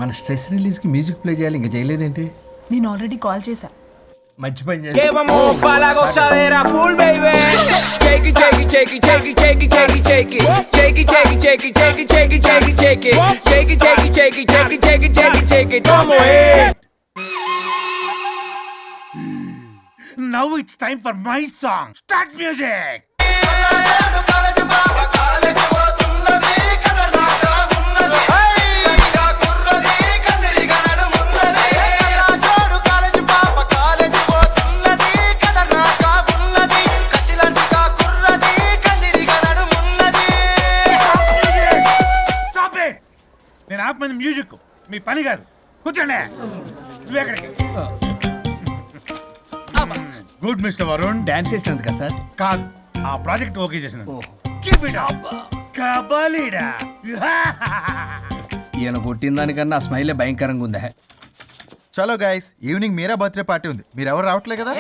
మన స్ట్రెస్ రిలీజ్కి music play చేయాలి, ఇంకా చేయలేదేంటి? నేను ఆల్రెడీ కాల్ చేశా. మంచి పని Que vamos pa' la gozadera full, baby. Shake it, shake it, shake it, shake it, shake it, shake it, shake it. Shake it, shake it, shake it, shake it, shake it, shake it, shake it. Shake it, shake it, shake it, shake it, shake it, shake it, shake it. Vamos, Now it's time for my song. Start music. Stop it. నేను ఆపమంది music, మీ పని కాదు. కూర్చోండి. నువ్వు ఎక్కడికి? Good mister Varun. Dance చేసినందుక sir? కాదు, ఆ project okay చేసినందుకు. Keep it up. కబాలీడా. ఈయన కొట్టిన దానికన్నా ఆ స్మైలే భయంకరంగా ఉందా? చలో guys, evening Meera birthday party ఉంది. మీరు ఎవరు రావట్లే కదా?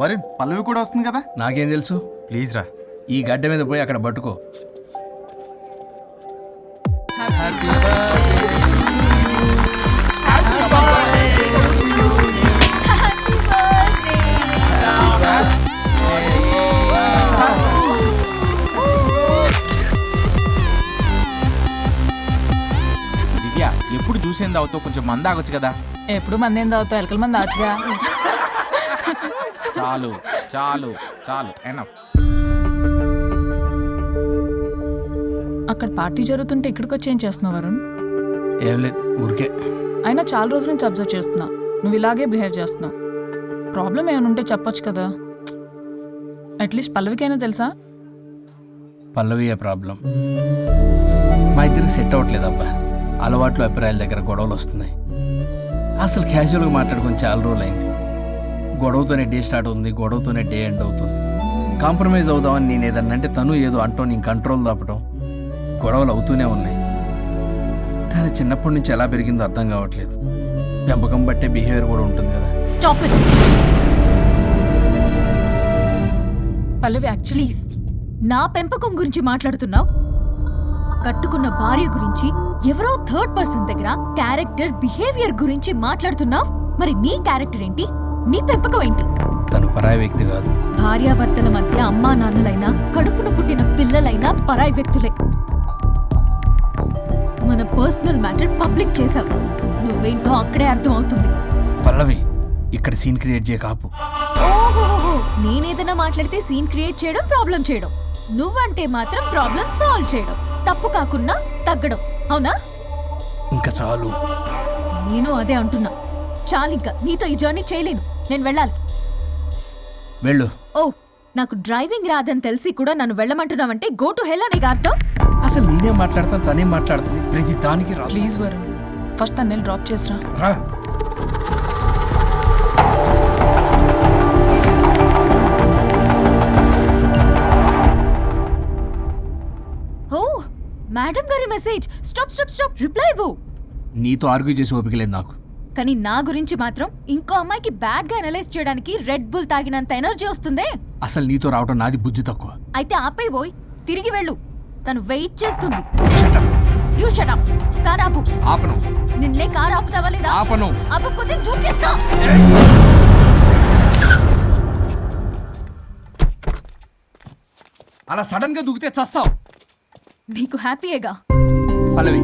వరుణ్, పల్లవి కూడా వస్తుంది కదా? నాకేం తెలుసు? ప్లీజ్ రా. ఈ గడ్డ మీద పోయి అక్కడ పట్టుకో. దివ్య, ఎప్పుడు చూసేంది అవుతావు, కొంచెం మంద ఆగొచ్చు కదా. ఎప్పుడు మంది ఏం తాగుతావు? ఎలకల మంది ఆచుగా. చాలు చాలు చాలు, ఎనఫ్. అక్కడ పార్టీ జరుగుతుంటే ఇక్కడికి వచ్చి ఏం చేస్తున్నావు వరుణ్? ఏం లేదు, ఊరికే. అయినా చాలా రోజుల నుంచి అబ్జర్వ్ చేస్తున్నా, నువ్వు ఇలాగే బిహేవ్ చేస్తున్నావు. ప్రాబ్లం ఏమైనా ఉంటే చెప్పొచ్చు కదా. అట్లీస్ట్ పల్లవికైనా తెలుసా? పల్లవి ఏ ప్రాబ్లం? మా ఇద్దరికి సెట్ అవ్వట్లేదు అబ్బా. అలవాట్లు అభిప్రాయాల దగ్గర గొడవలు వస్తున్నాయి. అసలు క్యాజువల్గా మాట్లాడుకొని చాలా రోజులు అయింది. గొడవతోనే డే స్టార్ట్ అవుతుంది, గొడవతోనే డే ఎండ్ అవుతుంది. కాంప్రమైజ్ అవుదామని నేను ఏదన్నా అంటే తను ఏదో అంటూ నేను కంట్రోల్ దాపడం, గొడవలు అవుతూనే ఉన్నాయి. తను చిన్నప్పటి నుంచి ఎలా పెరిగిందో అర్థం కావట్లేదు. పెంపకం బట్టే బిహేవియర్ కూడా ఉంటుంది కదా. Stop it. పల్లవి యాక్చువల్లీ నా పెంపకం గురించి మాట్లాడుతున్నావు? కట్టుకున్న భార్య గురించి ఎవరో థర్డ్ పర్సన్ దగ్గర క్యారెక్టర్ బిహేవియర్ గురించి మాట్లాడుతున్నావు. మరి నీ క్యారెక్టర్ ఏంటి? నీ పెంపకం ఏంటి? తను పరాయి వ్యక్తి కాదు. భార్యాభర్తల మధ్య అమ్మా నాన్నలైనా కడుపున పుట్టిన పిల్లలైనా పరాయి వ్యక్తులే. మన పర్సనల్ మ్యాటర్ పబ్లిక్ చేసావు. నువ్వేంటో అక్కడే అర్థం అవుతుంది. పల్లవి, ఇక్కడ సీన్ క్రియేట్ చేయ కాపు. ఓహోహో, నేనేదైనా మాట్లాడితే సీన్ క్రియేట్ చేయడం, ప్రాబ్లం చేయడం. నువ్వంటే మాత్రం ప్రాబ్లం సాల్వ్ చేయడం, తప్పు కాకుండా తగ్గడం. అవునా? ఇంకా చాలు. నేను అదే అంటున్నా. చాలింకా, నీతో ఈ జర్నీ చేయలేను. నేను వెళ్ళాలి. వెళ్ళు. ఓ, నాకు డ్రైవింగ్ రాదని తెలిసి కూడా నన్ను వెళ్ళమంటున్నావంటే గో టు హెల్ అనే అర్థం. అసలు నేనే మాట్లాడతాను, తనే మాట్లాడుతుంది. ప్రతి దానికి రా. ప్లీజ్ వరుణ్, ఫస్ట్ తన్నే డ్రాప్ చేసిరా. రా. ఓ, మేడం గారి message. Stop stop stop, reply ఇవ్వు. నీతో ఆర్గ్యూ చేసి ఓపిక లేదు నాకు. కానీ నా గురించి మాత్రం ఇంకో అమ్మాయికి బ్యాడ్ గా అనలైజ్ చేయడానికి రెడ్ బుల్ తాగినంత ఎనర్జీ వస్తుందే. అసలు నీతో రావడం నాది బుద్ధి తక్కువ. అయితే ఆపై పోయి తిరిగి వెళ్ళు. తను వెయిట్ చేస్తుంది. Shut up. You shut up. Car ఆపు. ఆపను. నిన్నే కార్ ఆపుతావా లేదా? ఆపను. ఆపకపోతే దూకేస్తా. అలా సడన్ గా దూకితే చస్తావు. నీకు హ్యాపీయేగా? పల్లవి,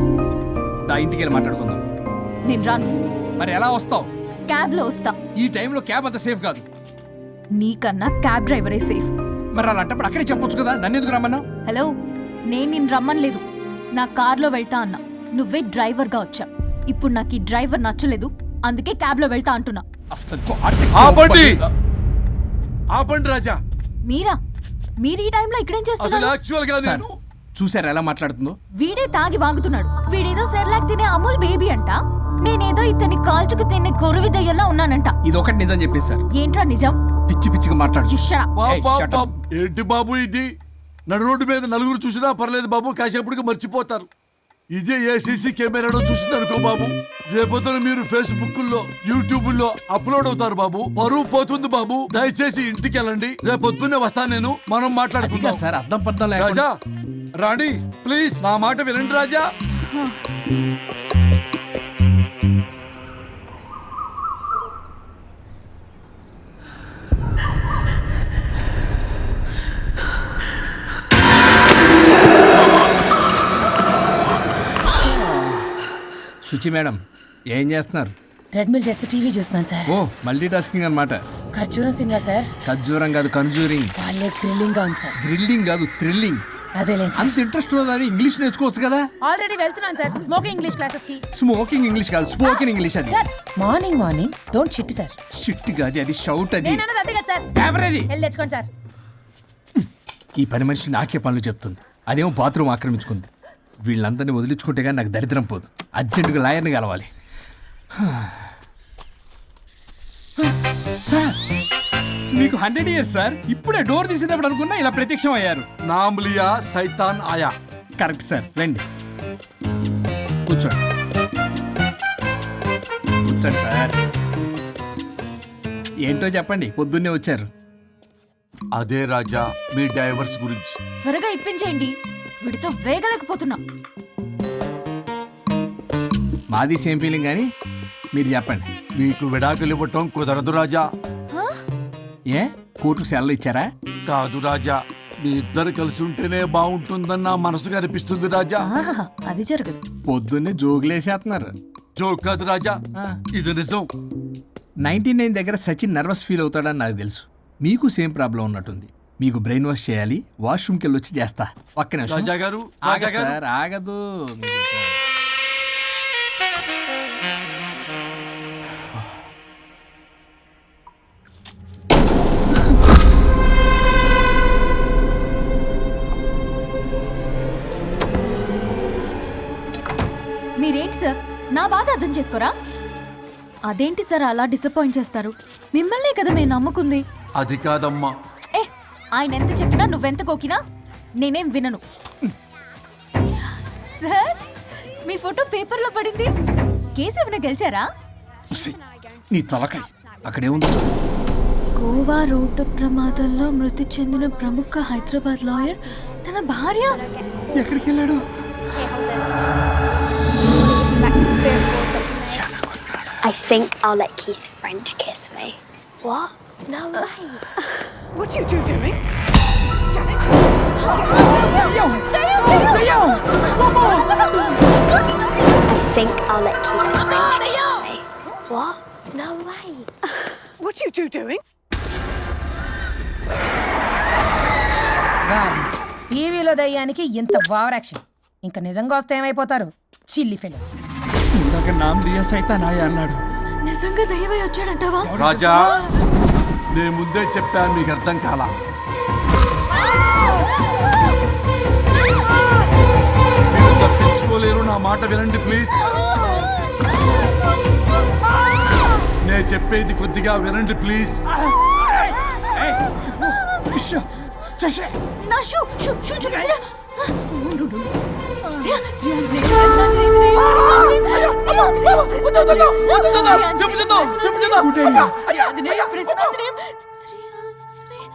నా ఇంటికి వెళ్ళి మాట్లాడుకుందాం. నేను రాను. మరి ఎలా వస్తావు? క్యాబ్ లో వస్తా. ఈ టైంలో క్యాబ్ అంత సేఫ్ కాదు. నీకన్నా క్యాబ్ డ్రైవరే సేఫ్. మరి అలాంటప్పుడు అక్కడే చెప్పొచ్చు కదా, నన్ను ఎందుకు రమ్మన్నావు? హలో, నేను నిన్ను రమ్మనలేదు. నా కార్లో వెళ్తా అన్నా. నువ్వే డ్రైవర్గా వచ్చా. ఇప్పుడు నాకు ఈ డ్రైవర్ నచ్చలేదు, అందుకే క్యాబ్లో వెళ్తా అంటున్నా. ఆపండి ఆపండి రాజా. మీరా? మీరు ఈ టైంలో ఇక్కడేం అసలు చేస్తున్నారు? యాక్చువల్ గా నేను చూసారా ఎలా మాట్లాడుతుందో? వీడే తాగి వాగుతున్నాడు. వీడేదో సెర్లాక్ తినే అమూల్ బేబీ అంట. నేనేదో ఇతన్ని కాల్చుకు తినే కొరువి దయ్యంలో ఉన్నానంట. ఇది ఒకటి నిజం చెప్పేశారు. ఏంట్రా నిజం? పిచ్చి పిచ్చిగా మాట్లాడు. You shut up. Babu, Hey, Babu, shut up. బాబు. ఏంటి బాబు ఇది? నడు రోడ్డు మీద నలుగురు చూసినా పర్లేదు బాబు, కాసేపటికి మర్చిపోతారు. ఇదే ఏ సీసీ కెమెరాలో చూసిందనుకో బాబు, రేపొద్దున మీరు ఫేస్బుక్ లో యూట్యూబ్ లో అప్లోడ్ అవుతారు బాబు. పరువు పోతుంది బాబు. దయచేసి ఇంటికి వెళ్ళండి. రేపొద్దునే వస్తాను నేను, మనం ఇంకా మాట్లాడుకుందాం. సార్ అర్థం పర్థం లేకుండా రాజా రాణి ప్లీజ్ నా మాట వినండి రాజా. శుచి మేడం ఏం చేస్తున్నారు? ట్రెడ్మిల్ చేస్తూ టీవీ చూస్తున్నాను సార్. ఓ మల్టీ టాస్కింగ్ అనమాట. ఖర్జూరం సినిమా సార్. ఖర్జూరం కాదు కన్జూరింగ్. వాళ్ళే థ్రిల్లింగ్ గా ఉంది సార్. గ్రిల్లింగ్ కాదు థ్రిల్లింగ్. అదేలేండి. అంత ఇంట్రెస్ట్ ఉన్నదని ఇంగ్లీష్ నేర్చుకోవచ్చు కదా. ఆల్రెడీ వెళ్తున్నాను సార్ స్మోకింగ్ ఇంగ్లీష్ క్లాసెస్ కి. స్మోకింగ్ ఇంగ్లీష్ కాదు స్పోకెన్ ఇంగ్లీష్. అది sir morning don't shit sir. Shit కాదు అది షౌట్. అది నేను అన్నది అదే కదా సార్. పేపర్ అది. వెళ్ళి తెచ్చుకోండి సార్. ఈ పని మనిషి నాకే పనులు చెప్తుంది. అదేమో బాత్రూమ్ ఆక్రమించుకుంది. వీళ్ళందరినీ వదిలించుకుంటే కానీ నాకు దరిద్రం పోదు. అర్జెంటుగా లాయర్ని కలవాలి. సార్ మీకు 100 years సార్. ఇప్పుడే డోర్ తీసేటప్పుడు అనుకున్నా ఇలా ప్రత్యక్షం అయ్యారు. నామ్ లియా సైతాన్ ఆయా. Correct sir. రండి కూర్చోండి. కూర్చోండి సార్. ఏంటో చెప్పండి, పొద్దున్నే వచ్చారు. అదే రాజా మీ డైవర్స్ గురించి. త్వరగా ఇప్పించేయండి, వీడితో వేగలేకపోతున్నా. మాది సేమ్ ఫీలింగ్ కానీ మీరు చెప్పండి. మీకు విడాకులు ఇవ్వటం కుదరదు రాజా. ఏ కోర్టుకు సెలవు ఇచ్చారా? కాదు రాజా, మీ ఇద్దరు కలిసి ఉంటేనే బాగుంటుందని నా మనసుకు అనిపిస్తుంది రాజా. ఆహాహా, అది జరగదు. పొద్దున్నే జోగులేసేస్తున్నారు. జోక్ కాదు రాజా, ఆ. ఇది నిజం. 99 దగ్గర సచిన్ నర్వస్ ఫీల్ అవుతాడని నాకు తెలుసు. మీకు సేమ్ ప్రాబ్లం ఉన్నట్టుంది. మీకు బ్రెయిన్ వాష్ చేయాలి. వాష్రూమ్కి వెళ్ళి వచ్చి చేస్తా. ఒక్క నిమిషం. రాజా గారు ఆగదు రాజా గారు సార్, ఆగదు. మీరేంటి సార్ నా బాధ అర్థం చేసుకోరా? అదేంటి సార్ అలా డిసప్పాయింట్ చేస్తారు? మిమ్మల్నే కదా మేము నమ్ముకుంది. అది కాదమ్మా. ఏ ఆయన ఎంత చెప్పినా నువ్వెంత కోకినా నేనేం వినను. సార్ మీ ఫోటో పేపర్లో పడింది. కేసు ఏమైనా గెలిచారా? నీ తలకాయ అక్కడేముంది? గోవా రోడ్డు ప్రమాదంలో మృతి చెందిన ప్రముఖ హైదరాబాద్ లాయర్ తన భార్య ఎక్కడికి వెళ్ళాడు? I think I'll let Keith French kiss me. What? No way. What are you doing? I think I'll let Keith French kiss me. What? No way. What are you doing? టీవీలో దయ్యానికి ఇంత over action. ఇంకా నిజంగా వస్తే ఏమైపోతారు చిల్లి fellows. ఇందాక నామ్ లియా సైతాన్ ఆయా అన్నాడు. నిజంగా దయ్యమై వచ్చాడంటావా? రాజా నేను ముందే చెప్పాను, మీకు అర్థం కాలా. మీరు తప్పించుకోలేరు. నా మాట వినండి ప్లీజ్. నేను చెప్పేది కొద్దిగా వినండి ప్లీజ్. నా షూ షూ షూ చూపించరా?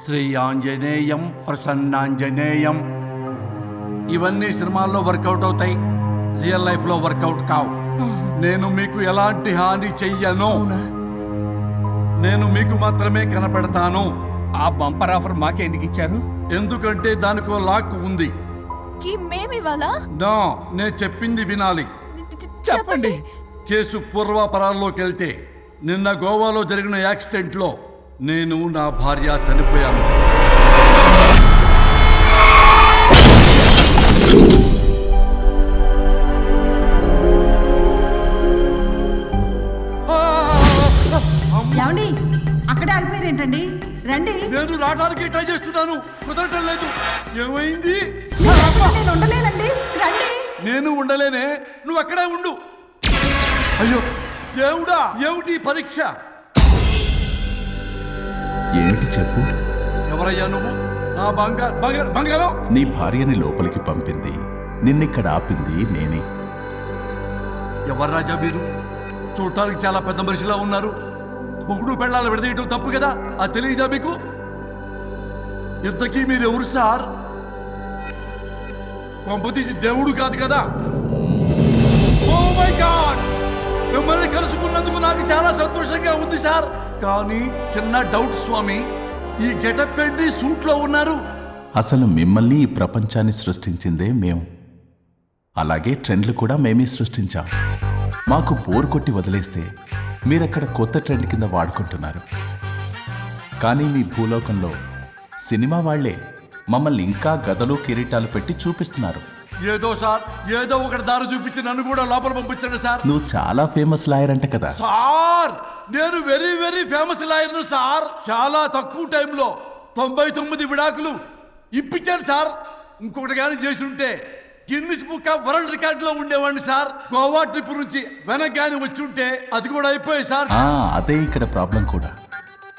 శ్రీయాంజనేయం ప్రసన్నాంజనేయం. ఇవన్నీ సినిమాల్లో వర్కౌట్ అవుతాయి, రియల్ లైఫ్ లో వర్కౌట్ కావు. నేను మీకు ఎలాంటి హాని చెయ్యను. నేను మీకు మాత్రమే కనపడతాను. ఆ బంపర్ ఆఫర్ మాకే ఎందుకు ఇచ్చారు? ఎందుకంటే దానికో లాక్ ఉంది. మేమివాలా? నో, నేను చెప్పింది వినాలి. చెప్పండి. కేసు పూర్వాపరాల్లోకి వెళ్తే నిన్న గోవాలో జరిగిన యాక్సిడెంట్లో నేను నా భార్య చనిపోయాను. ఏమండి అక్కడే ఆగిపోయారు ఏంటండి? రండి. నేను రావడానికి ట్రై చేస్తున్నాను, కుదరటం లేదు. ఏమైంది? నేను ఉండలేనండి, రండి. నేను ఉండలేనే, నువ్వు అక్కడే ఉండు. అయ్యో దేవుడా, ఏమిటి పరీక్ష? ఏమిటి చెప్పు? ఎవరయ్యా నువ్వు? నా బంగారం. నీ భార్యని లోపలికి పంపింది, నిన్నిక్కడ ఆపింది నేనే. ఎవరు రాజా మీరు? చూడటానికి చాలా పెద్ద మనిషిలా ఉన్నారు. మొగుడు పెళ్ళాలు విడదీయటం తప్పు కదా, అది తెలియదా మీకు? ఇంతకీ మీరు ఎవరు సార్? పంపతీసి దేవుడు కాదు కదా? ఓ మై గాడ్, మిమ్మల్ని కలుసుకున్నందుకు నాకు చాలా సంతోషంగా ఉంది సార్. కానీ చిన్న డౌట్ స్వామి, ఈ గెటప్ ఏంటి సూట్ లో ఉన్నారు? అసలు మిమ్మల్ని ఈ ప్రపంచాన్ని సృష్టించిందే మేము, అలాగే ట్రెండ్లు కూడా మేమే సృష్టించాం. మాకు బోర్ కొట్టి వదిలేస్తే మీరక్కడ కొత్త ట్రెండ్ కింద వాడుకుంటున్నారు. కానీ మీ భూలోకంలో సినిమా వాళ్లే మమ్మల్ని ఇంకా గదలు కిరీటాలు పెట్టి చూపిస్తున్నారు. ఏదో సార్, ఏదో ఒకటి దారి చూపించి నన్ను కూడా లోపల పంపించండి సార్. నువ్వు చాలా ఫేమస్ లాయర్ అంట కదా? సార్, నేను వెరీ వెరీ ఫేమస్ లాయర్ను సార్. చాలా తక్కువ టైంలో 99 విడాకులు ఇప్పించాను సార్. ఇంకొకటి కానీ చేసి ఉంటే గిన్నిస్ బుక్ ఆఫ్ వరల్డ్ రికార్డులో ఉండేవాడిని సార్. గోవా ట్రిప్ నుంచి వెనక్ కానీ వచ్చి ఉంటే అది కూడా అయిపోయాయి సార్. అదే ఇక్కడ ప్రాబ్లం కూడా.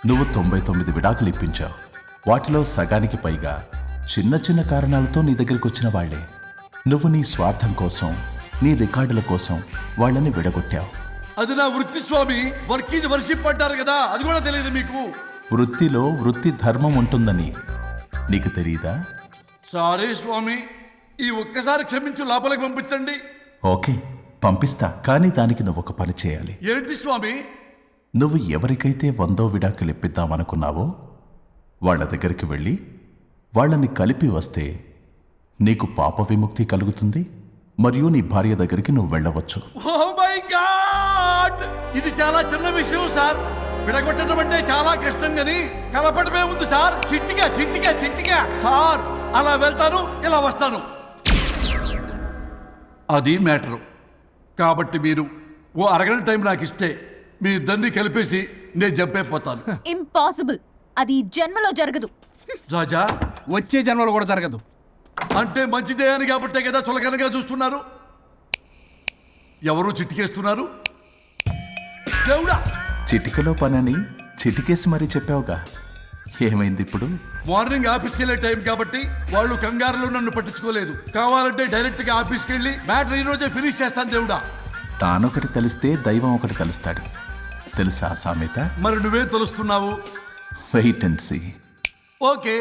నువ్వు 99 విడాకులు ఇప్పించావు. వాటిలో సగానికి పైగా చిన్న చిన్న కారణాలతో నీ దగ్గరికి వచ్చిన వాళ్లే. నువ్వు నీ స్వార్థం కోసం, నీ రికార్డుల కోసం వాళ్ళని విడగొట్టావు. అది నా వృత్తి స్వామి. వర్క్ ఈజ్ వర్షిప్ అంటారు కదా, అది కూడా తెలియదు మీకు? వృత్తిలో వృత్తి ధర్మం ఉంటుందని నీకు తెలియదా? సారీ స్వామి, ఈ ఒక్కసారి క్షమించు, లోపలికి పంపించండి. ఓకే, పంపిస్తా. కానీ దానికి నువ్వు ఒక పని చేయాలి. ఏంటి స్వామి? నువ్వు ఎవరికైతే 100వ విడాకులు ఇప్పిద్దామనుకున్నావో వాళ్ళ దగ్గరికి వెళ్ళి వాళ్ళని కలిపి వస్తే నీకు పాప విముక్తి కలుగుతుంది, మరియు నీ భార్య దగ్గరికి నువ్వు వెళ్ళవచ్చు. ఓ మై గాడ్, ఇది చాలా చిన్న విషయం సార్. విడగొట్టడం అంటే చాలా కష్టం గని కలపడమే ఉంది సార్. చిట్టిగా చిట్టిగా చిట్టిగా సార్. అలా వెళ్తాను, ఇలా వస్తాను, అది మ్యాటరు. కాబట్టి మీరు ఓ అరగంట టైం నాకు ఇస్తే మీ ఇద్దరిని కలిపేసి నేను చంపైపోతాను. ఇంపాసిబుల్, అది ఈ జన్మలో జరగదు. రాజా, వచ్చే జన్మలో కూడా జరగదు. అంటే మంచిదే అని కాబట్టే కదా చులకనగా చూస్తున్నారు. ఎవరు చిట్టికేస్తున్నారు? దేవుడా, చిటికలో పనని చిటికేసి మరీ చెప్పావుగా, ఏమైంది ఇప్పుడు? మార్నింగ్ ఆఫీస్కి వెళ్ళే టైం కాబట్టి వాళ్ళు కంగారులో నన్ను పట్టించుకోలేదు. కావాలంటే డైరెక్ట్ గా ఆఫీస్కి వెళ్ళి మ్యాటర్ ఈ రోజే ఫినిష్ చేస్తాను. దేవుడా, తానొకటి తెలిస్తే దైవం ఒకటి కలుస్తాడు, తెలుసా సామెత? మరి నువ్వేం తెలుస్తున్నావు? Wait and see. ఓకే.